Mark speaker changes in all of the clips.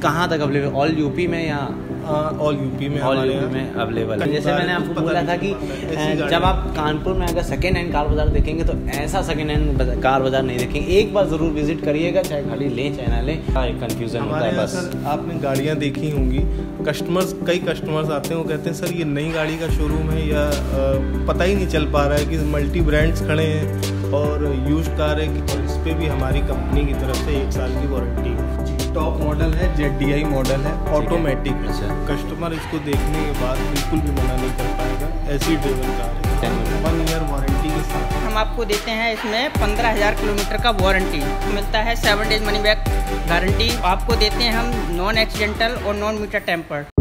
Speaker 1: कहाँ तक available? All UP में या
Speaker 2: ऑल यूपी में
Speaker 1: अवेलेबल? जैसे मैंने आपको बोला था कि जब आप कानपुर में अगर सेकेंड हैंड कार बाज़ार देखेंगे तो ऐसा सेकेंड हैंड कार बाज़ार नहीं देखेंगे। एक बार ज़रूर विजिट करिएगा, चाहे गाड़ी लें चाहे ना लें। एक कन्फ्यूज़न होता है बस।
Speaker 2: सर आपने गाड़ियाँ देखी होंगी, कई कस्टमर्स आते हैं, वो कहते हैं सर ये नई गाड़ी का शोरूम है या पता ही नहीं चल पा रहा है कि मल्टी ब्रांड्स खड़े हैं और यूज्ड कार है कि इस पर भी हमारी कंपनी की तरफ से 1 साल की वारंटी है। टॉप मॉडल है, ZDI मॉडल है, ऑटोमेटिक है। कस्टमर इसको देखने के बाद बिल्कुल भी मना नहीं कर पाएगा, ऐसी ड्राइवर कार है। 1 ईयर वारंटी के साथ
Speaker 3: हम आपको देते हैं इसमें 15,000 किलोमीटर का वारंटी मिलता है, 7 डेज मनी बैक गारंटी आपको देते हैं हम, नॉन एक्सीडेंटल और non meter tempered.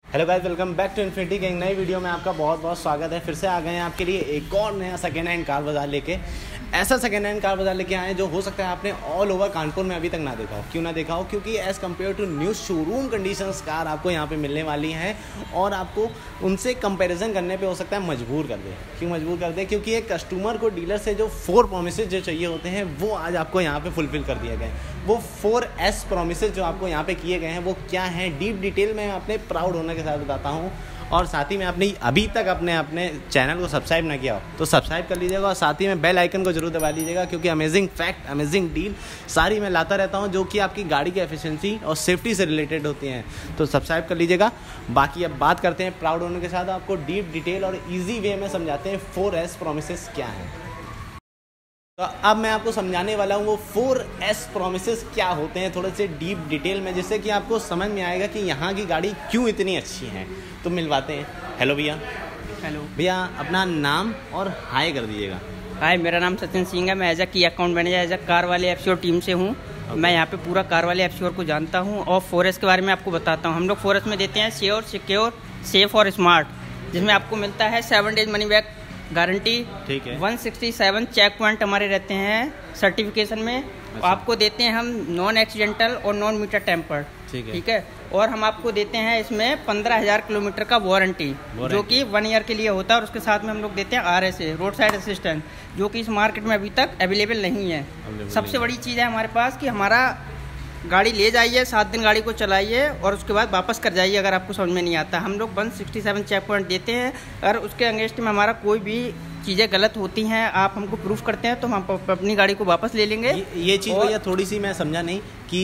Speaker 1: Hello guys, welcome back to Infinity Gang. नई वीडियो में आपका बहुत बहुत स्वागत है। फिर से आ गए हैं आपके लिए एक और नया सेकेंड हैंड कार बाज़ार लेके। ऐसा सेकेंड हैंड कार बाज़ार लेके आए हैं जो हो सकता है आपने ऑल ओवर कानपुर में अभी तक ना देखा हो। क्यों ना देखा हो? क्योंकि as compared to new showroom conditions car आपको यहाँ पे मिलने वाली हैं और आपको उनसे कंपैरिजन करने पे हो सकता है मजबूर कर दे। क्यों मजबूर कर दे? क्योंकि एक कस्टमर को डीलर से जो 4 प्रोमिसेज जो चाहिए होते हैं वो आज आपको यहाँ पे फुलफिल कर दिए गए। वो 4S प्रोमिसेज जो आपको यहाँ पे किए गए हैं वो क्या हैं, डीप डिटेल में अपने प्राउड होने के साथ बताता हूँ। और साथ ही में आपने अभी तक अपने चैनल को सब्सक्राइब ना किया हो तो सब्सक्राइब कर लीजिएगा और साथ ही में बेल आइकन को जरूर दबा लीजिएगा, क्योंकि अमेजिंग फैक्ट, अमेजिंग डील सारी मैं लाता रहता हूं जो कि आपकी गाड़ी की एफिशिएंसी और सेफ्टी से रिलेटेड होती हैं। तो सब्सक्राइब कर लीजिएगा। बाकी अब बात करते हैं प्राउड होने के साथ आपको डीप डिटेल और ईजी वे में समझाते हैं 4S प्रोमिसेस क्या हैं। तो अब मैं आपको समझाने वाला हूँ वो 4S प्रोमिसेस क्या होते हैं थोड़े से डीप डिटेल में, जिससे कि आपको समझ में आएगा कि यहाँ की गाड़ी क्यों इतनी अच्छी है। तो मिलवाते हैं। हेलो भैया।
Speaker 3: हेलो
Speaker 1: भैया, अपना नाम और हाय कर दीजिएगा।
Speaker 3: हाय, मेरा नाम सचिन सिंह है। मैं as a key account manager as a car वाले एफसीओर टीम से हूँ। मैं यहाँ पे पूरा कार वाले एफसीओर को जानता हूँ और 4S के बारे में आपको बताता हूँ। हम लोग 4S में देते हैं श्योर, सिक्योर, सेफ और स्मार्ट, जिसमें आपको मिलता है 7 डेज मनी बैक गारंटी।
Speaker 1: ठीक है।
Speaker 3: 167 चेक पॉइंट हमारे रहते हैं सर्टिफिकेशन में।
Speaker 1: अच्छा।
Speaker 3: आपको देते हैं हम नॉन एक्सीडेंटल और नॉन मीटर टेम्पर्ड। ठीक है। और हम आपको देते हैं इसमें 15,000 किलोमीटर का वारंटी, जो कि 1 ईयर के लिए होता है। और उसके साथ में हम लोग देते हैं RSA, रोड साइड असिस्टेंट, जो कि इस मार्केट में अभी तक अवेलेबल नहीं है। सबसे बड़ी चीज़ है हमारे पास कि हमारा गाड़ी ले जाइए, 7 दिन गाड़ी को चलाइए और उसके बाद वापस कर जाइए अगर आपको समझ में नहीं आता। हम लोग 167 चेक पॉइंट देते हैं। अगर उसके अगेंस्ट में हमारा कोई भी चीज़ें गलत होती हैं, आप हमको प्रूफ करते हैं तो हम अपनी गाड़ी को वापस ले लेंगे।
Speaker 1: ये चीज़ भैया थोड़ी सी मैं समझा नहीं कि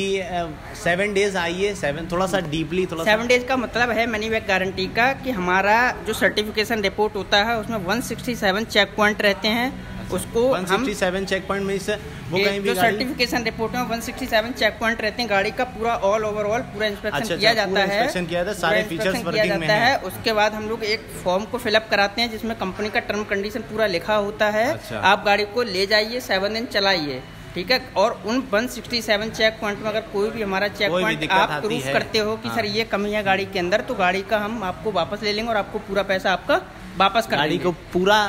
Speaker 1: 7 डेज आइए, 7 थोड़ा सा डीपली 7
Speaker 3: डेज का मतलब है मनी बैक गारंटी का कि हमारा जो सर्टिफिकेशन रिपोर्ट होता है उसमें 167 चेक पॉइंट रहते हैं। उसको
Speaker 1: 167 चेक पॉइंट में से वो कहीं भी
Speaker 3: जो सर्टिफिकेशन रिपोर्ट में 167 चेक पॉइंट रहते हैं, गाड़ी का पूरा ओवरऑल पूरा इंस्पेक्शन किया जाता है,
Speaker 1: इंस्पेक्शन किया जाता है, सारे फीचर्स वर्किंग में है।
Speaker 3: उसके बाद हम लोग एक फॉर्म को फिलअप कराते हैं जिसमें कंपनी का टर्म कंडीशन पूरा लिखा होता है। आप गाड़ी को ले जाइए, 7 दिन चलाइए, ठीक है। और उन 167 चेक पॉइंट में अगर कोई भी हमारा चेक पॉइंट आप प्रूफ करते हो कि सर ये कमी है गाड़ी के अंदर, तो गाड़ी का हम आपको वापस ले लेंगे और आपको पूरा पैसा आपका वापस कर
Speaker 1: गाड़ी को पूरा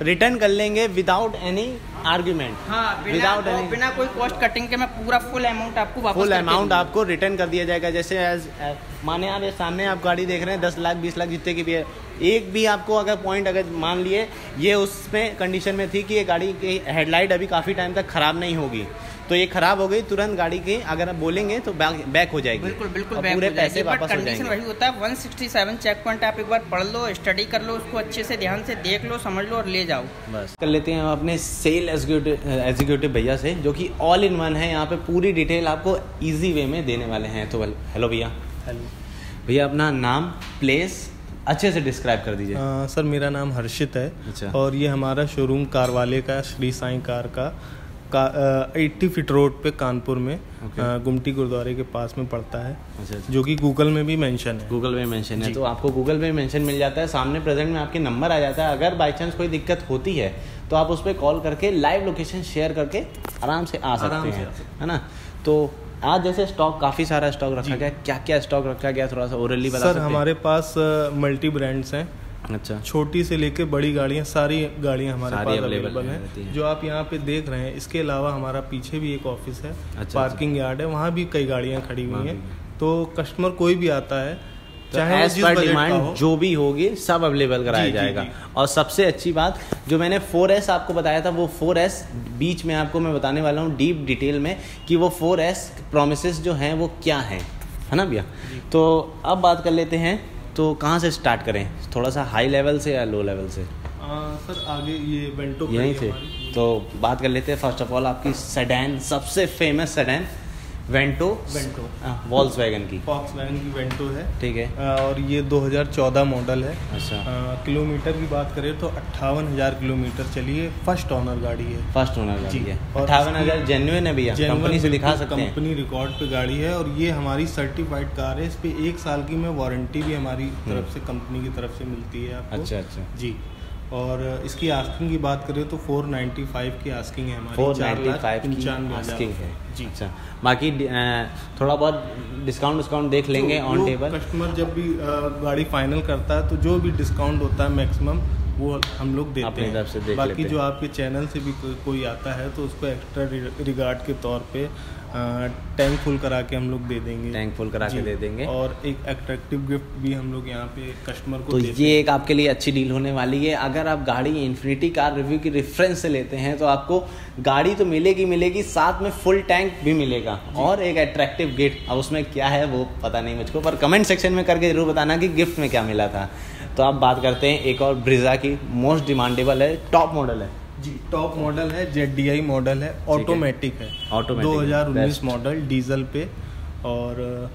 Speaker 1: रिटर्न कर लेंगे विदाउट एनी आर्ग्यूमेंट।
Speaker 3: हाँ, बिना कोई कॉस्ट कटिंग के मैं पूरा फुल अमाउंट आपको वापस
Speaker 1: फुल अमाउंट आपको रिटर्न कर दिया जाएगा। जैसे माने आप ये सामने आप गाड़ी देख रहे हैं 10 लाख 20 लाख जितने की भी है, एक भी आपको अगर पॉइंट अगर मान लिए ये उसमें कंडीशन में थी कि ये गाड़ी की हेडलाइट अभी काफ़ी टाइम तक ख़राब नहीं होगी, तो ये खराब हो गई तुरंत गाड़ी की अगर आप बोलेंगे तो बैक हो जाएगी।
Speaker 3: बिल्कुल
Speaker 1: पूरे पैसे वापस हो जाएंगे।
Speaker 3: वही होता है 167 चेक पॉइंट आप एक बार पढ़ लो, स्टडी कर लो, उसको अच्छे से ध्यान से देख लो, समझ लो और ले जाओ।
Speaker 1: बस कर लेते हैं हम अपने सेल एग्जीक्यूटिव भैया से, जो कि ऑल इन वन है। यहाँ पे पूरी डिटेल आपको ईजी वे में देने वाले हैं। तो हेलो भैया।
Speaker 2: हेलो
Speaker 1: भैया, अपना नाम प्लेस अच्छे से डिस्क्राइब कर दीजिए।
Speaker 2: सर मेरा नाम हर्षित है।
Speaker 1: अच्छा।
Speaker 2: और ये हमारा शोरूम कार वाले का श्री साईं कार का 80 फीट रोड पे कानपुर में गुमटी गुरुद्वारे के पास में पड़ता है।
Speaker 1: अच्छा।
Speaker 2: जो कि गूगल में भी मेंशन है।
Speaker 1: गूगल में मेंशन है, तो आपको गूगल में मेंशन मिल जाता है, सामने प्रेजेंट में आपके नंबर आ जाता है। अगर बाई चांस कोई दिक्कत होती है तो आप उस पर कॉल करके लाइव लोकेशन शेयर करके आराम से आ सकते हैं, है ना। तो आज जैसे स्टॉक काफ़ी सारा स्टॉक रखा गया, क्या क्या स्टॉक रखा गया थोड़ा सा ओरली बता सकते हैं?
Speaker 2: सर हमारे पास मल्टी ब्रांड्स हैं।
Speaker 1: अच्छा।
Speaker 2: छोटी से लेके बड़ी गाड़ियाँ, सारी गाड़ियाँ हमारे पास अवेलेबल हैं। जो आप यहाँ पे देख रहे हैं, इसके अलावा हमारा पीछे भी एक ऑफिस है। पार्किंग यार्ड है, वहाँ भी कई गाड़ियाँ खड़ी हुई हैं। तो कस्टमर कोई भी आता है,
Speaker 1: चाहे जिस डिमांड जो भी होगी सब अवेलेबल कराया जाएगा। और सबसे अच्छी बात जो मैंने 4S आपको बताया था, वो 4S बीच में आपको मैं बताने वाला हूँ डीप डिटेल में कि वो 4S प्रोमिसेस जो हैं वो क्या हैं, है ना भैया। तो अब बात कर लेते हैं, तो कहाँ से स्टार्ट करें, थोड़ा सा हाई लेवल से या लो लेवल से?
Speaker 2: सर आगे ये वेंटो
Speaker 1: यहीं से तो बात कर लेते हैं। फर्स्ट ऑफ ऑल आपकी सेडान, सबसे फेमस सेडान वेंटो वॉल्क्सवैगन की
Speaker 2: वेंटो है,
Speaker 1: ठीक है।
Speaker 2: और ये 2014 मॉडल है।
Speaker 1: अच्छा।
Speaker 2: किलोमीटर की बात करें तो 58,000 किलोमीटर चली है। फर्स्ट ओनर गाड़ी है।
Speaker 1: फर्स्ट ओनर गाड़ी है। 58,000 जेन्युइन है भैया, कंपनी से दिखा सकते हैं,
Speaker 2: कंपनी रिकॉर्ड पे गाड़ी है। और ये हमारी सर्टिफाइड कार है, इस पे 1 साल की में वारंटी भी हमारी तरफ से, कंपनी की तरफ से मिलती है आपको।
Speaker 1: अच्छा अच्छा
Speaker 2: जी। और इसकी आस्किंग की बात करें तो 495 की आस्किंग है हमारी।
Speaker 1: 495 की आस्किंग है जी। अच्छा, बाकी थोड़ा बहुत डिस्काउंट देख लेंगे ऑन टेबल।
Speaker 2: कस्टमर जब भी गाड़ी फाइनल करता है तो जो भी डिस्काउंट होता है मैक्सिमम वो हम लोग देते हैं।
Speaker 1: तरफ से देख
Speaker 2: बाकी जो आपके चैनल से भी कोई आता है तो उसको एक्स्ट्रा रिगार्ड के तौर पे टैंक फुल करा के हम लोग दे देंगे।
Speaker 1: टैंक फुल करा के दे देंगे।
Speaker 2: और एक अट्रैक्टिव गिफ्ट भी हम लोग यहाँ पे कस्टमर को
Speaker 1: तो ये एक आपके लिए अच्छी डील होने वाली है। अगर आप गाड़ी इन्फिनिटी कार रिव्यू की रेफरेंस से लेते हैं तो आपको गाड़ी तो मिलेगी, साथ में फुल टैंक भी मिलेगा और एक अट्रैक्टिव गिफ्ट। अब उसमें क्या है वो पता नहीं मुझको, पर कमेंट सेक्शन में करके जरूर बताना कि गिफ्ट में क्या मिला था। तो आप बात करते हैं एक और ब्रीजा की, मोस्ट डिमांडेबल है, टॉप मॉडल है
Speaker 2: जी। टॉप मॉडल है, ZDI मॉडल है, ऑटोमेटिक है, 2019 मॉडल, डीजल पे। और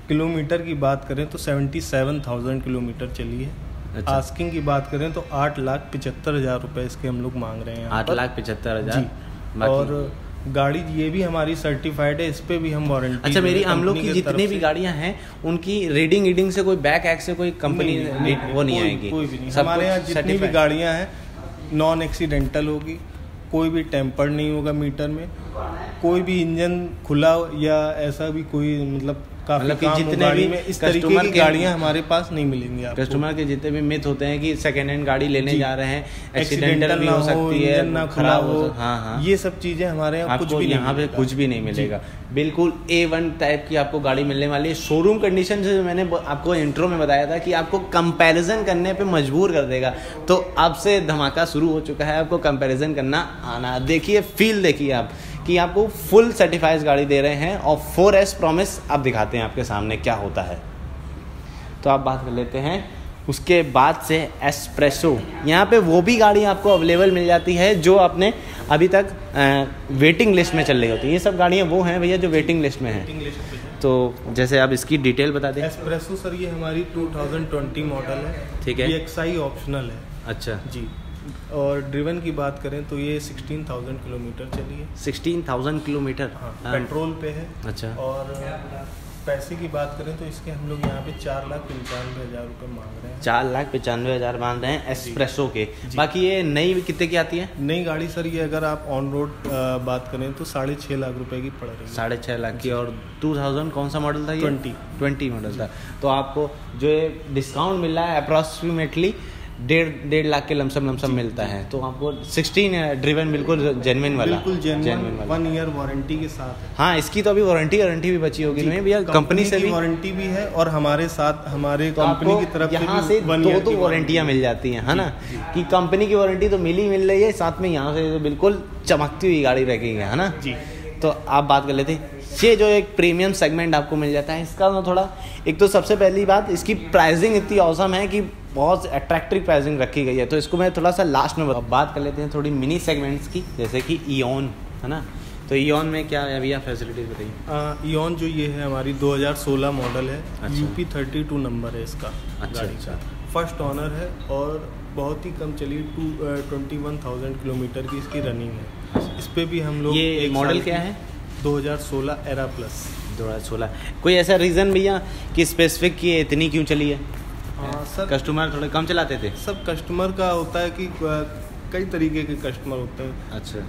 Speaker 2: किलोमीटर की बात करें तो 77,000 किलोमीटर चली है। अच्छा। आस्किंग की बात करें तो 8,75,000 रुपए इसके हम लोग मांग रहे हैं।
Speaker 1: 8,75,000।
Speaker 2: और गाड़ी ये भी हमारी सर्टिफाइड है, इस पे भी हम वारंटी।
Speaker 1: अच्छा, मेरी हम लोग की जितनी भी गाड़ियां हैं उनकी रीडिंग से कोई बैक एक्ट से कोई कंपनी वो नहीं आएगी,
Speaker 2: कोई भी नहीं। हमारे यहाँ जितनी भी गाड़ियां हैं नॉन एक्सीडेंटल होगी, कोई भी टेम्पर्ड नहीं होगा मीटर में, कोई भी इंजन खुला या ऐसा भी कोई मतलब जितने भी इस तरीके की गाड़ियां हमारे पास नहीं मिलेंगी आपको।
Speaker 1: कस्टमर के जितने भी मिथ होते हैं कि सेकेंड हैंड गाड़ी लेने जा रहे हैं, एक्सीडेंटल भी हो सकती है,
Speaker 2: ना खराब हो, हाँ, ये सब चीजें हमारे यहाँ कुछ भी
Speaker 1: यहाँ पे कुछ भी नहीं मिलेगा। बिल्कुल A1 टाइप की आपको गाड़ी मिलने वाली है। शोरूम कंडीशन से मैंने आपको इंट्रो में बताया था कि आपको कंपैरिजन करने पे मजबूर कर देगा, तो अब से धमाका शुरू हो चुका है। आपको कंपैरिजन करना आना, देखिए फील देखिए आप कि आपको फुल सर्टिफाइड गाड़ी दे रहे हैं। और 4S प्रॉमिस अब दिखाते हैं आपके सामने क्या होता है। तो आप बात कर लेते हैं उसके बाद से एस्प्रेसो, यहाँ पे वो भी गाड़ी आपको अवेलेबल मिल जाती है जो आपने अभी तक वेटिंग लिस्ट में चल रही होती है। ये सब गाड़ियाँ वो हैं भैया जो वेटिंग लिस्ट में हैं। तो जैसे आप इसकी डिटेल बता दें।
Speaker 2: एस्प्रेसो सर ये हमारी 2020 मॉडल है, ठीक है। VXI ऑप्शनल है। अच्छा जी। और ड्रिवन की बात करें तो ये 16,000 किलोमीटर चली है।
Speaker 1: 16,000 किलोमीटर
Speaker 2: पेट्रोल पे है।
Speaker 1: अच्छा।
Speaker 2: और पैसे की बात करें तो इसके हम लोग यहाँ पे 4,95,000 रुपये मांग रहे हैं।
Speaker 1: 4,95,000 मांग रहे हैं एस्प्रेसो के। बाकी ये नई कितने की आती है?
Speaker 2: नई गाड़ी सर ये अगर आप ऑन रोड बात करें तो 6.5 लाख रुपए की पड़ रही है।
Speaker 1: 6.5 लाख की। और 2000 कौन सा मॉडल था ये? 20 मॉडल था। तो आपको जो ये डिस्काउंट मिल रहा है अप्रॉक्सीमेटली 1.5 लाख के लमसम मिलता है। तो आपको 16 ड्रिवन बिल्कुल जेन्युइन वाला,
Speaker 2: बिल्कुल जेन्युइन 1 ईयर वारंटी के साथ है।
Speaker 1: हाँ, इसकी तो अभी वारंटी भी बची होगी नहीं भैया? कंपनी से भी
Speaker 2: वारंटी भी है और हमारे साथ हमारे कंपनी की तरफ
Speaker 1: यहाँ से 2 वारंटियाँ मिल जाती हैं, है ना? कि कंपनी की वारंटी तो मिल रही है, साथ में यहाँ से बिल्कुल चमकती हुई गाड़ी रखेंगे, है ना जी। तो आप बात कर लेते हैं, ये जो एक प्रीमियम सेगमेंट आपको मिल जाता है इसका ना थोड़ा, एक तो सबसे पहली बात इसकी प्राइसिंग इतनी औसम है कि बहुत अट्रैक्टिव प्राइसिंग रखी गई है। तो इसको मैं थोड़ा सा लास्ट में बात कर लेते हैं थोड़ी मिनी सेगमेंट्स की, जैसे कि इओन, है ना? तो इओन में क्या है भैया फैसिलिटीज बताइए।
Speaker 2: इओन जो ये है हमारी 2016 मॉडल है। अच्छा। UP 32 नंबर है इसका। अच्छा। फर्स्ट ऑनर है और बहुत ही कम चली 21,000 किलोमीटर की इसकी रनिंग है। इस पे भी हम लोग
Speaker 1: ये मॉडल क्या है?
Speaker 2: 2016 एरा प्लस।
Speaker 1: 2016। कोई ऐसा रीज़न भैया कि स्पेसिफिक कि इतनी क्यों चली है?
Speaker 2: सर
Speaker 1: कस्टमर थोड़े कम चलाते थे?
Speaker 2: सब कस्टमर का होता है कि कई तरीके के कस्टमर होते हैं।
Speaker 1: अच्छा।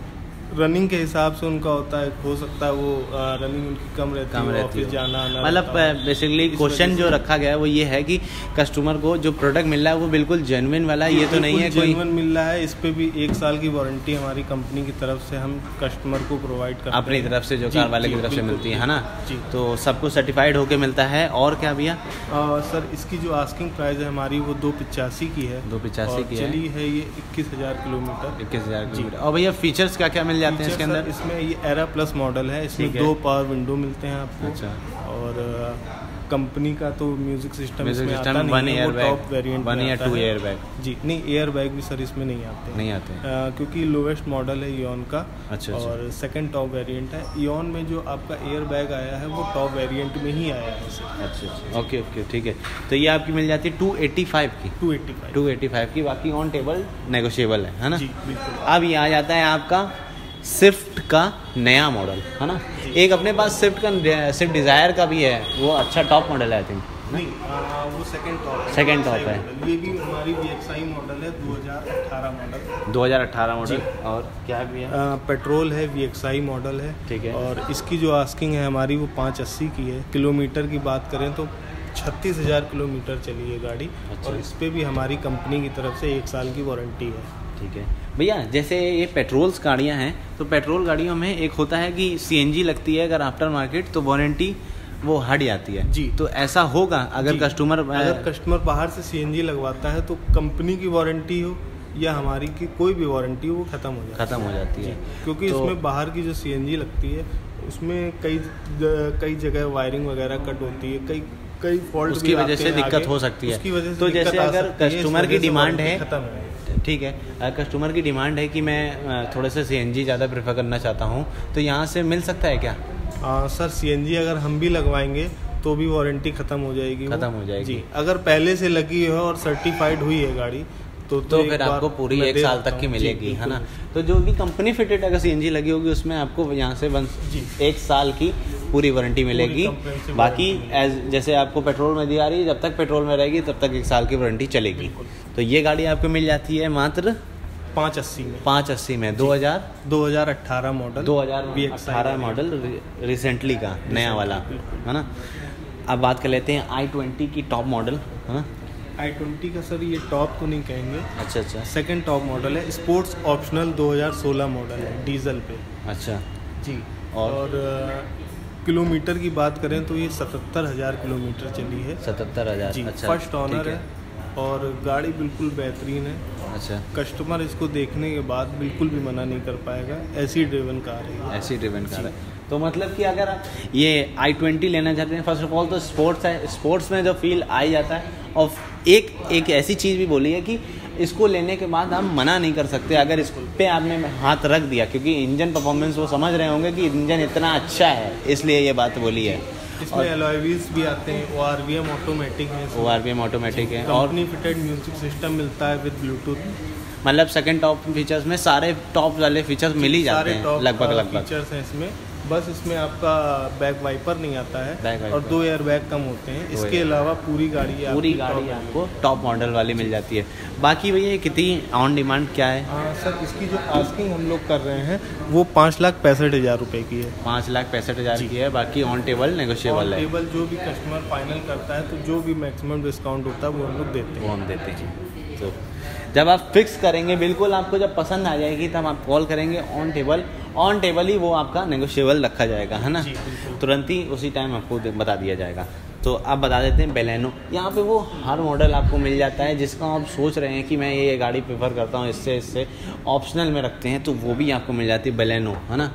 Speaker 2: रनिंग के हिसाब से उनका होता है, हो सकता है वो रनिंग उनकी कम रहती है, ऑफिस जाना आना।
Speaker 1: मतलब बेसिकली क्वेश्चन जो रखा गया है वो ये है कि कस्टमर को जो प्रोडक्ट मिल रहा है वो बिल्कुल जेन्युइन वाला है, ये तो नहीं है कोई
Speaker 2: जेन्युइन मिल रहा है। इस पे भी 1 साल की वारंटी हमारी कंपनी की तरफ से हम कस्टमर को प्रोवाइड करते हैं,
Speaker 1: अपनी तरफ से जो कार वाले की तरफ से मिलती है ना जी। तो सबको सर्टिफाइड होके मिलता है। और क्या भैया?
Speaker 2: सर इसकी जो आस्किंग प्राइस है हमारी वो 285 की है।
Speaker 1: 285 की है।
Speaker 2: चली है ये 21,000 किलोमीटर।
Speaker 1: 21,000 किलोमीटर। और भैया फीचर्स क्या क्या मिल जाते हैं इसके अंदर?
Speaker 2: इसमें ये एरा प्लस मॉडल है, इसमें 2 पावर विंडो मिलते हैं आपको।
Speaker 1: अच्छा।
Speaker 2: और कंपनी का तो म्यूजिक सिस्टम इसमें आता नहीं है, वो टॉप वेरिएंट
Speaker 1: 1 या 2 एयर बैग
Speaker 2: जी। नहीं, एयर बैग भी सर इसमें नहीं आते क्योंकि लोवेस्ट मॉडल है इओन का। अच्छा। और सेकंड टॉप वेरिएंट है। इओन में जो आपका एयर बैग आया है वो टॉप वेरिएंट में ही आया है सर।
Speaker 1: अच्छा। ओके, ठीक है। तो ये आपकी मिल जाती है 285 की। 285 की। बाकी ऑन टेबल नेगोशिएबल है ना जी, बिल्कुल। अब ये आ जाता है आपका स्विफ्ट का नया मॉडल, है ना? एक अपने पास स्विफ्ट डिज़ायर का भी है, वो अच्छा टॉप मॉडल है आई थिंक।
Speaker 2: नहीं, वो
Speaker 1: सेकंड टॉप है।
Speaker 2: ये भी हमारी VXI मॉडल है, 2018 मॉडल।
Speaker 1: 2018 मॉडल। और क्या भी है?
Speaker 2: पेट्रोल है, VXI मॉडल है, ठीक है। और इसकी जो आस्किंग है हमारी वो 580 की है। किलोमीटर की बात करें तो 36,000 किलोमीटर चली है गाड़ी। अच्छा। और इस पे भी हमारी कंपनी की तरफ से 1 साल की वारंटी है।
Speaker 1: ठीक है भैया। जैसे ये पेट्रोल्स गाड़ियाँ हैं तो पेट्रोल गाड़ियों में एक होता है कि CNG लगती है अगर आफ्टर मार्केट तो वारंटी वो हट जाती है जी। तो ऐसा होगा अगर कस्टमर
Speaker 2: बाहर से CNG लगवाता है तो कंपनी की वारंटी हो या हमारी की कोई भी वारंटी हो वो खत्म हो जाती है क्योंकि तो इसमें बाहर की जो CNG लगती है उसमें कई जगह वायरिंग वगैरह कट होती है, कई फॉल्ट
Speaker 1: उसकी वजह से दिक्कत हो सकती है। तो जैसे अगर कस्टमर की डिमांड है, ठीक है, कस्टमर की डिमांड है कि मैं थोड़े से CNG ज़्यादा प्रेफर करना चाहता हूँ तो यहाँ से मिल सकता है क्या?
Speaker 2: सर CNG अगर हम भी लगवाएंगे तो भी वारंटी खत्म हो जाएगी जी। अगर पहले से लगी हो और सर्टिफाइड हुई है गाड़ी तो
Speaker 1: फिर आपको पूरी 1 साल तक की मिलेगी, है ना? तो जो भी कंपनी फिटेड अगर CNG लगी होगी उसमें आपको यहाँ से 1 साल की पूरी वारंटी मिलेगी। बाकी जैसे आपको पेट्रोल में दी आ रही है, जब तक पेट्रोल में रहेगी तब तक 1 साल की वारंटी चलेगी। तो ये गाड़ी आपको मिल जाती है मात्र 580 में
Speaker 2: 2018 मॉडल
Speaker 1: 2018 मॉडल रिसेंटली का नया वाला, है ना? अब बात कर लेते हैं i20 की टॉप मॉडल, है ना?
Speaker 2: i20 का सर ये टॉप तो नहीं कहेंगे।
Speaker 1: अच्छा।
Speaker 2: सेकंड टॉप मॉडल है, स्पोर्ट्स ऑप्शनल 2016 मॉडल है, डीजल पे।
Speaker 1: अच्छा
Speaker 2: जी। और किलोमीटर की बात करें तो ये 77,000 किलोमीटर चली है।
Speaker 1: 77,000
Speaker 2: जी। अच्छा, फर्स्ट ऑनर है और गाड़ी बिल्कुल बेहतरीन है। अच्छा। कस्टमर इसको देखने के बाद बिल्कुल भी मना नहीं कर पाएगा, ऐसी ड्रिवन कार है।
Speaker 1: तो मतलब कि अगर आप ये i20 लेना चाहते हैं, फर्स्ट ऑफ ऑल तो स्पोर्ट्स है, स्पोर्ट्स में जो फील आ ही जाता है। और एक ऐसी चीज़ भी बोली है कि इसको लेने के बाद हम मना नहीं कर सकते अगर इस पे आपने हाथ रख दिया, क्योंकि इंजन परफॉर्मेंस वो समझ रहे होंगे कि इंजन इतना अच्छा है, इसलिए ये बात बोली है।
Speaker 2: इसमें एलॉय व्हील्स भी आते हैं, ORVM ऑटोमेटिक है,
Speaker 1: ORVM ऑटोमेटिक है और
Speaker 2: कंपनी फिटेड म्यूजिक सिस्टम मिलता है विद ब्लूटूथ।
Speaker 1: मतलब सेकंड टॉप फीचर्स में सारे टॉप वाले फीचर्स मिल ही जाते हैं लगभग
Speaker 2: फीचर्स हैं इसमें। बस इसमें आपका बैक वाइपर नहीं आता है और 2 एयर बैग कम होते हैं। इसके अलावा पूरी गाड़ी
Speaker 1: आपको टॉप मॉडल वाली मिल जाती है। बाकी भैया ये कितनी ऑन डिमांड क्या है?
Speaker 2: सर इसकी जो आस्किंग हम लोग कर रहे हैं वो 5,65,000 रुपये की है।
Speaker 1: 5,65,000 की है। बाकी ऑन टेबल नेगोशिएबल है।
Speaker 2: टेबल जो भी कस्टमर फाइनल करता है तो जो भी मैक्सिमम डिस्काउंट होता है वो हम लोग देते हैं।
Speaker 1: वो हम देते हैं। तो जब आप फिक्स करेंगे, बिल्कुल आपको जब पसंद आ जाएगी तब आप कॉल करेंगे, ऑन टेबल ही वो आपका नेगोशिएबल रखा जाएगा, है ना? तुरंत ही उसी टाइम आपको बता दिया जाएगा। तो आप बता देते हैं बेलेनो, यहाँ पे वो हर मॉडल आपको मिल जाता है जिसका आप सोच रहे हैं कि मैं ये गाड़ी प्रेफर करता हूँ, इससे ऑप्शनल में रखते हैं, तो वो भी आपको मिल जाती है बेलेनो, है ना?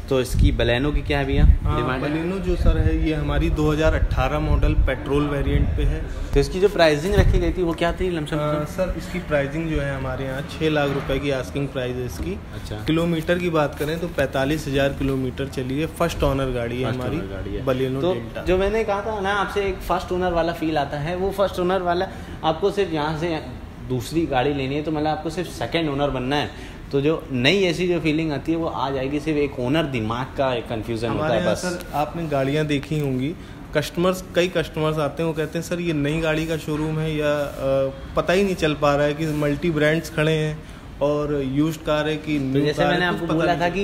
Speaker 1: तो इसकी बलेनो की क्या है भैया डिमांड?
Speaker 2: बलेनो जो सर है ये हमारी 2018 मॉडल पेट्रोल वेरिएंट पे है।
Speaker 1: तो इसकी जो प्राइसिंग रखी गई थी वो क्या थी लमसम?
Speaker 2: सर इसकी प्राइसिंग जो है हमारे यहाँ 6 लाख रुपए की आस्किंग प्राइस है इसकी।
Speaker 1: अच्छा। किलोमीटर
Speaker 2: की बात करें तो 45,000 किलोमीटर चली है। फर्स्ट ओनर गाड़ी है हमारी बलेनो।
Speaker 1: तो जो मैंने कहा था ना आपसे, एक फर्स्ट ओनर वाला फील आता है, वो फर्स्ट ओनर वाला आपको सिर्फ यहाँ से दूसरी गाड़ी लेनी है तो मतलब आपको सिर्फ सेकेंड ओनर बनना है, तो जो नई ऐसी जो फीलिंग आती है वो आ जाएगी। सिर्फ एक ओनर दिमाग का एक कंफ्यूजन होता है बस।
Speaker 2: सर आपने गाड़ियाँ देखी होंगी, कई कस्टमर्स आते हैं, वो कहते हैं सर ये नई गाड़ी का शोरूम है या पता ही नहीं चल पा रहा है कि मल्टी ब्रांड्स खड़े हैं और यूज्ड कार है कि
Speaker 1: तो जैसे मैंने आपको बोला था कि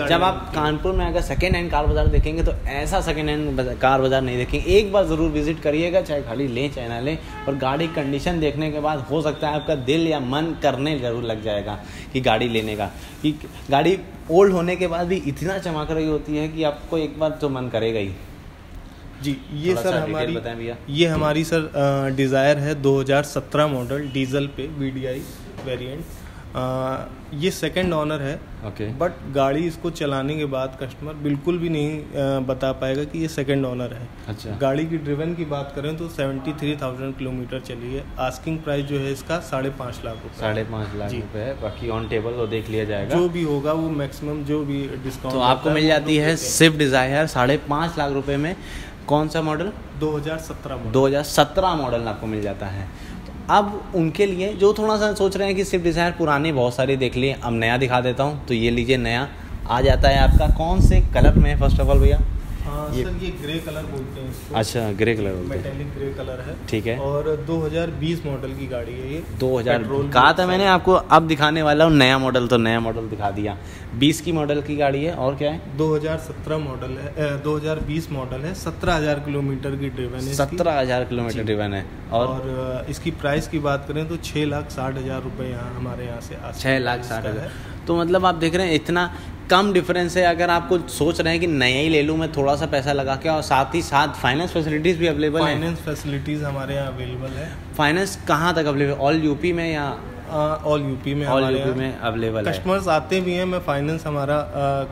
Speaker 1: जब आप कानपुर में अगर सेकेंड हैंड कार बाज़ार देखेंगे तो ऐसा सेकेंड हैंड कार बाज़ार नहीं देखेंगे। एक बार ज़रूर विजिट करिएगा, चाहे गाड़ी लें चाहे ना लें, और गाड़ी कंडीशन देखने के बाद हो सकता है आपका दिल या मन करने ज़रूर लग जाएगा कि गाड़ी लेने का। कि गाड़ी ओल्ड होने के बाद भी इतना चमक रही होती है कि आपको एक बार तो मन करेगा ही।
Speaker 2: जी ये सर हमारी बताएं भैया, ये हमारी सर डिज़ायर है 2017 मॉडल डीजल पे VDI वेरिएंट। ये सेकंड ओनर है।
Speaker 1: ओके।
Speaker 2: बट गाड़ी इसको चलाने के बाद कस्टमर बिल्कुल भी नहीं बता पाएगा कि ये सेकंड ओनर है।
Speaker 1: अच्छा।
Speaker 2: गाड़ी की ड्रिवन की बात करें तो 73,000 किलोमीटर चली है। आस्किंग प्राइस जो है इसका 5.5 लाख रुपए।
Speaker 1: 5.5 लाख रुपए है। बाकी ऑन टेबल वो देख लिया जाएगा,
Speaker 2: जो भी होगा वो मैक्सिमम जो भी डिस्काउंट
Speaker 1: तो आपको मिल जाती है। स्विफ्ट डिजायर 5.5 लाख रुपए में। कौन सा मॉडल?
Speaker 2: 2017
Speaker 1: मॉडल आपको मिल जाता है। अब उनके लिए जो थोड़ा सा सोच रहे हैं कि स्विफ्ट डिज़ायर पुरानी बहुत सारी देख लिए, अब नया दिखा देता हूँ, तो ये लीजिए नया आ जाता है आपका। कौन से कलर में है फर्स्ट ऑफ ऑल भैया?
Speaker 2: सर ये ग्रे कलर बोलते हैं इसको।
Speaker 1: अच्छा, ग्रे कलर बोलते हैं,
Speaker 2: मेटेलिक ग्रे कलर है।
Speaker 1: ठीक है।
Speaker 2: और 2020 मॉडल की गाड़ी है ये।
Speaker 1: 2000 कहा था मैंने आपको, अब दिखाने वाला हूँ नया मॉडल, तो नया मॉडल दिखा दिया। 20 की मॉडल की गाड़ी है। और क्या है?
Speaker 2: 2017 मॉडल है, 2020 मॉडल है। 17,000 किलोमीटर की ड्रिवन है।
Speaker 1: 17,000 किलोमीटर ड्रिवन है।
Speaker 2: और इसकी प्राइस की बात करें तो 6,60,000 रुपये यहाँ हमारे यहाँ से
Speaker 1: 6,60,000। तो मतलब आप देख रहे हैं इतना कम डिफरेंस है। अगर आपको सोच रहे हैं कि नया ही ले लूँ मैं थोड़ा सा पैसा लगा के, और साथ ही साथ फाइनेंस फैसिलिटीज़ भी अवेलेबल है।
Speaker 2: फाइनेंस फैसिलिटीज़ हमारे यहाँ अवेलेबल है।
Speaker 1: फाइनेंस कहाँ तक अवेलेबल? ऑल यूपी में या
Speaker 2: ऑल यूपी में?
Speaker 1: ऑल यूपी में अवेलेबल है।
Speaker 2: कस्टमर्स आते भी हैं, मैं फाइनेंस हमारा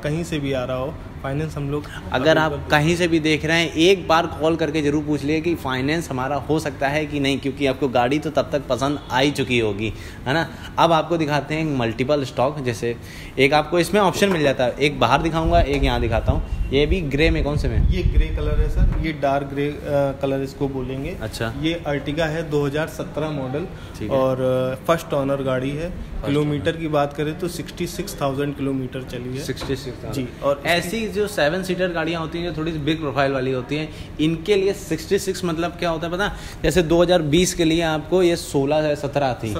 Speaker 2: कहीं से भी आ रहा हो, फाइनेंस हम लोग।
Speaker 1: अगर आप कहीं से भी देख रहे हैं, एक बार कॉल करके ज़रूर पूछ लिए कि फाइनेंस हमारा हो सकता है कि नहीं, क्योंकि आपको गाड़ी तो तब तक पसंद आ ही चुकी होगी, है ना? अब आपको दिखाते हैं मल्टीपल स्टॉक। जैसे एक आपको इसमें ऑप्शन मिल जाता है, एक बाहर दिखाऊंगा, एक यहाँ दिखाता हूँ। ये भी ग्रे में, कौन से में?
Speaker 2: ये ग्रे कलर है सर, ये डार्क ग्रे कलर इसको बोलेंगे।
Speaker 1: अच्छा।
Speaker 2: ये अर्टिगा है 2017 मॉडल और फर्स्ट ओनर गाड़ी है। किलोमीटर की बात करें तो 66,000 किलोमीटर चली है।
Speaker 1: 66,000
Speaker 2: जी। और
Speaker 1: ऐसी जो 7 सीटर गाड़ियाँ होती हैं जो थोड़ी सी बिग प्रोफाइल वाली होती हैं, इनके लिए 66 मतलब क्या होता है पता? जैसे 2020 के लिए आपको ये 16 या 17 थी,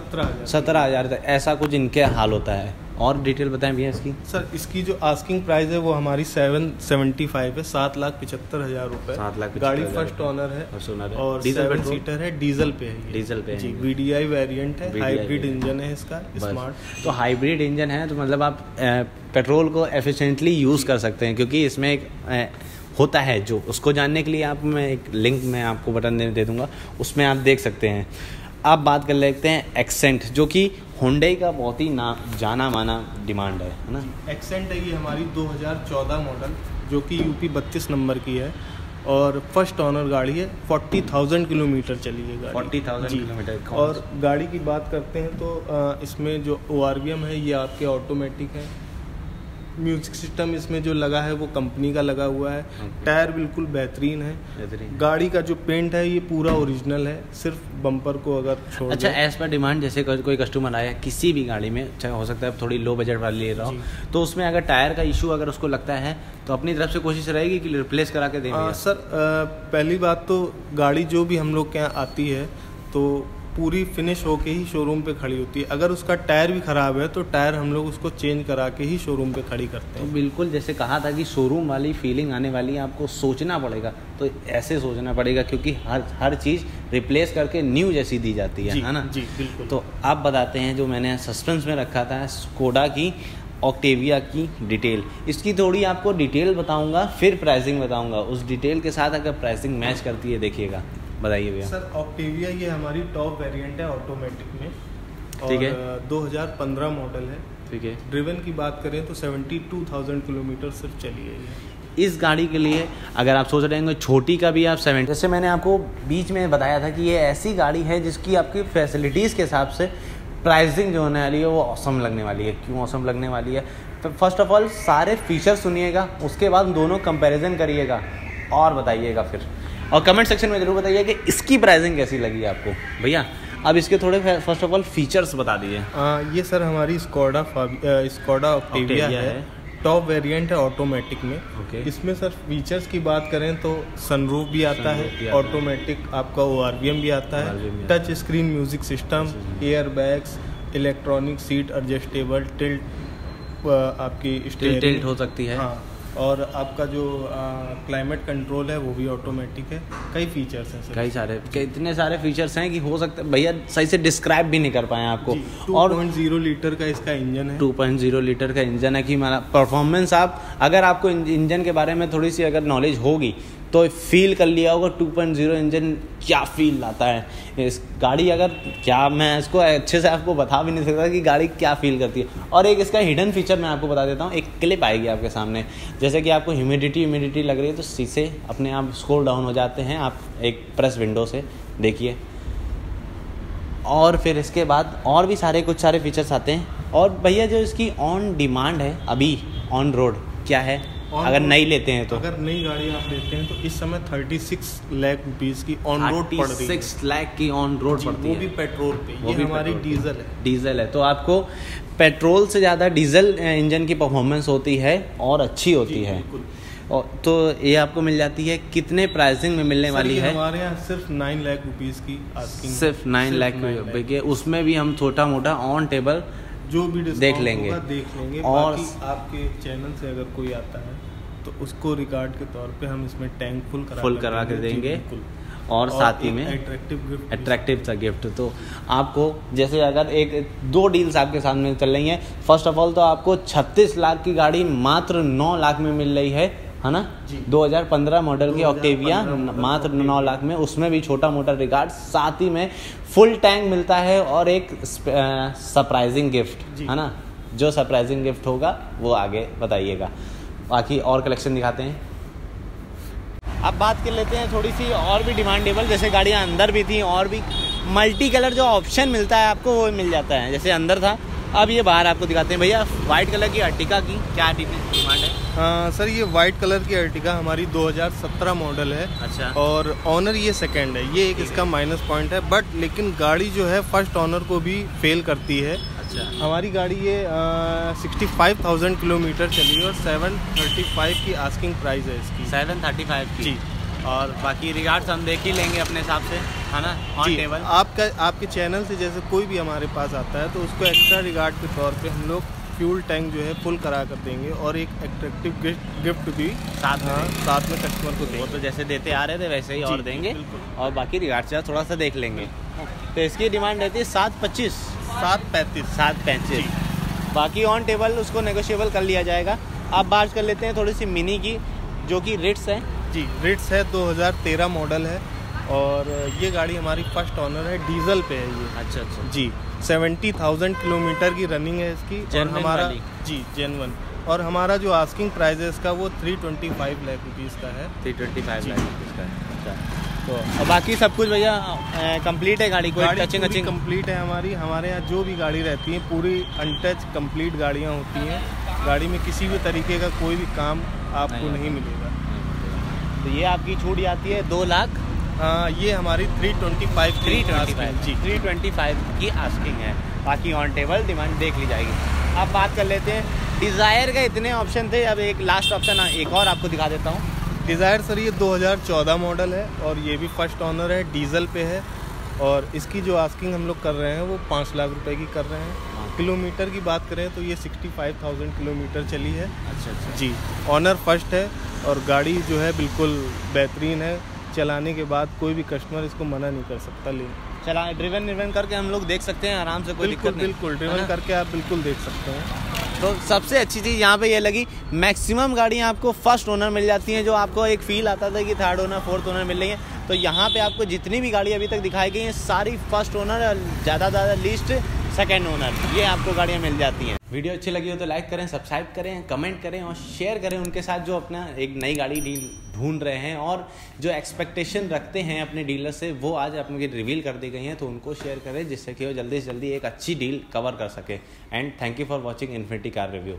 Speaker 1: 17,000 था, ऐसा कुछ इनके हाल होता है। और डिटेल बताएं भैया इसकी।
Speaker 2: सर इसकी जो आस्किंग प्राइस है वो हमारी 775 है, 7,75,000 रुपए।
Speaker 1: 7,75,000
Speaker 2: गाड़ी फर्स्ट ओनर है और 7 सीटर है, डीजल पे है।
Speaker 1: डीजल पे
Speaker 2: जी। VDI वेरिएंट है, हाइब्रिड इंजन है इसका, स्मार्ट।
Speaker 1: तो हाइब्रिड इंजन है तो मतलब आप पेट्रोल को एफिशिएंटली यूज़ कर सकते हैं, क्योंकि इसमें एक होता है जो, उसको जानने के लिए आप, मैं एक लिंक में आपको बटन दे दूंगा, उसमें आप देख सकते हैं। आप बात कर लेते हैं एक्सेंट, जो कि हुंडई का बहुत ही जाना माना डिमांड है ना?
Speaker 2: एक्सेंट है ये हमारी 2014 मॉडल जो कि यूपी 32 नंबर की है और फर्स्ट ऑनर गाड़ी है। 40,000 किलोमीटर चली है गाड़ी।
Speaker 1: 40,000 किलोमीटर।
Speaker 2: और गाड़ी की बात करते हैं तो इसमें जो ORVM है ये आपके ऑटोमेटिक है। म्यूजिक सिस्टम इसमें जो लगा है वो कंपनी का लगा हुआ है। टायर बिल्कुल बेहतरीन है। गाड़ी का जो पेंट है ये पूरा ओरिजिनल है, सिर्फ बम्पर को अगर छोड़
Speaker 1: अच्छा, एज पर डिमांड जैसे कोई कस्टमर आया किसी भी गाड़ी में, चाहे हो सकता है थोड़ी लो बजट वाली ले रहा हो, तो उसमें अगर टायर का इशू अगर उसको लगता है तो अपनी तरफ से कोशिश रहेगी कि रिप्लेस करा के देंगे?
Speaker 2: सर पहली बात तो गाड़ी जो भी हम लोग के यहाँ आती है तो पूरी फिनिश होके ही शोरूम पे खड़ी होती है। अगर उसका टायर भी ख़राब है तो टायर हम लोग उसको चेंज करा के ही शोरूम पे खड़ी करते हैं।
Speaker 1: तो बिल्कुल जैसे कहा था कि शोरूम वाली फीलिंग आने वाली है, आपको सोचना पड़ेगा, तो ऐसे सोचना पड़ेगा क्योंकि हर चीज़ रिप्लेस करके न्यू जैसी दी जाती है ना?
Speaker 2: जी बिल्कुल।
Speaker 1: तो आप बताते हैं जो मैंने सस्पेंस में रखा था स्कोडा की ऑक्टेविया की डिटेल, इसकी थोड़ी आपको डिटेल बताऊंगा, फिर प्राइसिंग बताऊंगा। उस डिटेल के साथ अगर प्राइसिंग मैच करती है देखिएगा, बताइए भैया।
Speaker 2: सर ऑक्टेविया ये हमारी टॉप वेरिएंट है ऑटोमेटिक में,
Speaker 1: ठीक है।
Speaker 2: 2015 मॉडल है,
Speaker 1: ठीक है।
Speaker 2: ड्रिवन की बात करें तो 72,000 किलोमीटर सिर्फ चली है।
Speaker 1: इस गाड़ी के लिए अगर आप सोच रहे हैं छोटी का भी आप 70, जैसे मैंने आपको बीच में बताया था कि ये ऐसी गाड़ी है जिसकी आपकी फैसिलिटीज़ के हिसाब से प्राइसिंग जो होने वाली है वो ऑसम लगने वाली है। क्यों ऑसम लगने वाली है? फर्स्ट ऑफ ऑल सारे फीचर सुनिएगा, उसके बाद दोनों कंपैरिजन करिएगा और बताइएगा फिर, और कमेंट सेक्शन में ज़रूर बताइए कि इसकी प्राइसिंग कैसी लगी आपको। भैया अब इसके थोड़े फर्स्ट ऑफ ऑल फीचर्स बता दीजिए।
Speaker 2: ये सर हमारी स्कोडा ऑक्टेविया है, टॉप वेरिएंट है ऑटोमेटिक में। इसमें सर फीचर्स की बात करें तो सनरूफ भी आता है, ऑटोमेटिक आपका ORVM भी आता है, touch screen music system, air bags, electronic seat adjustable, tilt आपकी
Speaker 1: टिल्ट हो सकती है।
Speaker 2: हाँ, और आपका जो क्लाइमेट कंट्रोल है वो भी ऑटोमेटिक है। कई फीचर्स हैं सर,
Speaker 1: इतने सारे फीचर्स हैं कि हो सकता है भैया सही से डिस्क्राइब भी नहीं कर पाए आपको।
Speaker 2: 2.0 लीटर का इसका इंजन है।
Speaker 1: 2.0 लीटर का इंजन है कि हमारा परफॉर्मेंस, आप अगर आपको इंजन के बारे में थोड़ी सी अगर नॉलेज होगी तो फील कर लिया होगा 2.0 इंजन क्या फील लाता है इस गाड़ी। अगर क्या मैं इसको अच्छे से आपको बता भी नहीं सकता कि गाड़ी क्या फील करती है। और एक इसका हिडन फीचर मैं आपको बता देता हूँ, एक क्लिप आएगी आपके सामने, जैसे कि आपको ह्यूमिडिटी लग रही है तो शीशे अपने आप स्क्रॉल डाउन हो जाते हैं, आप एक प्रेस विंडो से देखिए। और फिर इसके बाद और भी कुछ सारे फीचर्स आते हैं। और भैया जो इसकी ऑन डिमांड है अभी ऑन रोड क्या है अगर नई लेते हैं तो?
Speaker 2: अगर नई गाड़ी आप लेते हैं तो इस समय 36 लाख रुपीस की ऑन रोड पड़ रही है।
Speaker 1: 36 लाख की ऑन रोड पड़ती है,
Speaker 2: वो भी पेट्रोल पे। ये हमारी
Speaker 1: डीजल है तो आपको पेट्रोल से ज़्यादा डीजल इंजन की परफॉर्मेंस होती है और अच्छी होती है। और तो ये आपको मिल जाती है कितने प्राइसिंग में मिलने वाली है?
Speaker 2: हमारे यहाँ सिर्फ 9 लाख रुपीस की आस्किंग,
Speaker 1: सिर्फ 9 लाख रुपए के। उसमें भी हम छोटा मोटा ऑन टेबल
Speaker 2: जो भी
Speaker 1: देख लेंगे।
Speaker 2: और आपके चैनल से अगर कोई आता है तो उसको रिकॉर्ड के तौर पे हम इसमें टैंक फुल करा के देंगे।
Speaker 1: और साथ ही में अट्रैक्टिव सा गिफ्ट। तो आपको जैसे अगर 2 डील्स आपके सामने चल रही हैं। फर्स्ट ऑफ ऑल तो आपको 36 लाख की गाड़ी मात्र 9 लाख में मिल रही है ना? 2015 मॉडल की ऑक्टेविया मात्र 9 लाख में, उसमें भी छोटा मोटा रिकॉर्ड, साथ ही में फुल टैंक मिलता है और एक सरप्राइजिंग गिफ्ट है ना? जो सरप्राइजिंग गिफ्ट होगा वो आगे बताइएगा। बाकी और कलेक्शन दिखाते हैं। अब बात कर लेते हैं थोड़ी सी और भी डिमांडेबल, जैसे गाड़ियाँ अंदर भी थी और भी मल्टी कलर जो ऑप्शन मिलता है आपको वो मिल जाता है। जैसे अंदर था, अब ये बाहर आपको दिखाते हैं। भैया वाइट कलर की अर्टिका की क्या डिमांड है?
Speaker 2: सर ये वाइट कलर की अर्टिका हमारी 2017 मॉडल है।
Speaker 1: अच्छा।
Speaker 2: और ऑनर ये सेकंड है, ये एक इसका माइनस पॉइंट है, बट लेकिन गाड़ी जो है फर्स्ट ऑनर को भी फेल करती है।
Speaker 1: अच्छा।
Speaker 2: हमारी गाड़ी ये 65,000 किलोमीटर चली है और 735 की आस्किंग प्राइस है इसकी।
Speaker 1: 735 की
Speaker 2: जी।
Speaker 1: और बाकी रिगार्ड्स हम देख ही लेंगे अपने हिसाब से, है ना? ऑन टेबल
Speaker 2: आपके चैनल से जैसे कोई भी हमारे पास आता है तो उसको एक्स्ट्रा रिगार्ड के तौर पे हम लोग फ्यूल टैंक जो है फुल करा कर देंगे और एक अट्रैक्टिव गिफ्ट भी साथ में कस्टमर को देंगे।
Speaker 1: वो तो जैसे देते आ रहे थे वैसे ही और देंगे। और बाकी रिगार्ड्स थोड़ा सा देख लेंगे। तो इसकी डिमांड रहती है 735। 735। बाकी ऑन टेबल उसको नेगोशिएबल कर लिया जाएगा। आप बात कर लेते हैं थोड़ी सी मिनी की, जो कि रिट्स है।
Speaker 2: जी, रिट्स है, 2013 मॉडल है और ये गाड़ी हमारी फर्स्ट ऑनर है, डीजल पे है ये।
Speaker 1: अच्छा।
Speaker 2: जी, 70,000 किलोमीटर की रनिंग है इसकी। और हमारा जी जेन्युइन और हमारा जो आस्किंग प्राइस है इसका वो 325 लाख रुपीज़ का है।
Speaker 1: 325 लाख रुपीज़ का है। अच्छा, तो बाकी सब कुछ भैया कंप्लीट है गाड़ी, कोई टचिंग
Speaker 2: कंप्लीट है हमारे यहाँ जो भी गाड़ी रहती है पूरी अनटच कंप्लीट गाड़ियाँ होती हैं। गाड़ी में किसी भी तरीके का कोई भी काम आपको नहीं मिलेगा।
Speaker 1: तो ये आपकी छूट जाती है 2 लाख।
Speaker 2: ये हमारी 325
Speaker 1: की आस्किंग है, बाकी ऑन टेबल डिमांड देख ली जाएगी। अब बात कर लेते हैं डिज़ायर का। इतने ऑप्शन थे, अब एक लास्ट ऑप्शन एक और आपको दिखा देता हूँ।
Speaker 2: डिज़ायर सर ये 2014 मॉडल है और ये भी फर्स्ट ऑनर है, डीजल पे है और इसकी जो आस्किंग हम लोग कर रहे हैं वो 5 लाख रुपए की कर रहे हैं। किलोमीटर की बात करें तो ये 65,000 किलोमीटर चली है।
Speaker 1: अच्छा
Speaker 2: जी, ऑनर फर्स्ट है और गाड़ी जो है बिल्कुल बेहतरीन है। चलाने के बाद कोई भी कस्टमर इसको मना नहीं कर सकता लेने।
Speaker 1: चला ड्रिवन करके हम लोग देख सकते हैं आराम से, कोई दिक्कत नहीं।
Speaker 2: बिल्कुल ड्रिवन करके आप बिल्कुल देख सकते हैं।
Speaker 1: तो सबसे अच्छी चीज़ यहाँ पे ये लगी, मैक्सिमम गाड़ियाँ आपको फर्स्ट ओनर मिल जाती हैं। जो आपको एक फील आता था कि थर्ड ओनर फोर्थ ओनर मिल रही है, तो यहाँ पे आपको जितनी भी गाड़ी अभी तक दिखाई गई हैं सारी फर्स्ट ओनर, ज़्यादा लीस्ट सेकंड ओनर, ये आपको गाड़ियाँ मिल जाती हैं। वीडियो अच्छी लगी हो तो लाइक करें, सब्सक्राइब करें, कमेंट करें और शेयर करें उनके साथ जो अपना एक नई गाड़ी डील ढूंढ रहे हैं और जो एक्सपेक्टेशन रखते हैं अपने डीलर से, वो आज अपने रिवील कर दी गई हैं। तो उनको शेयर करें जिससे कि वो जल्दी से जल्दी एक अच्छी डील कवर कर सके। And thank you for watching infinity car review.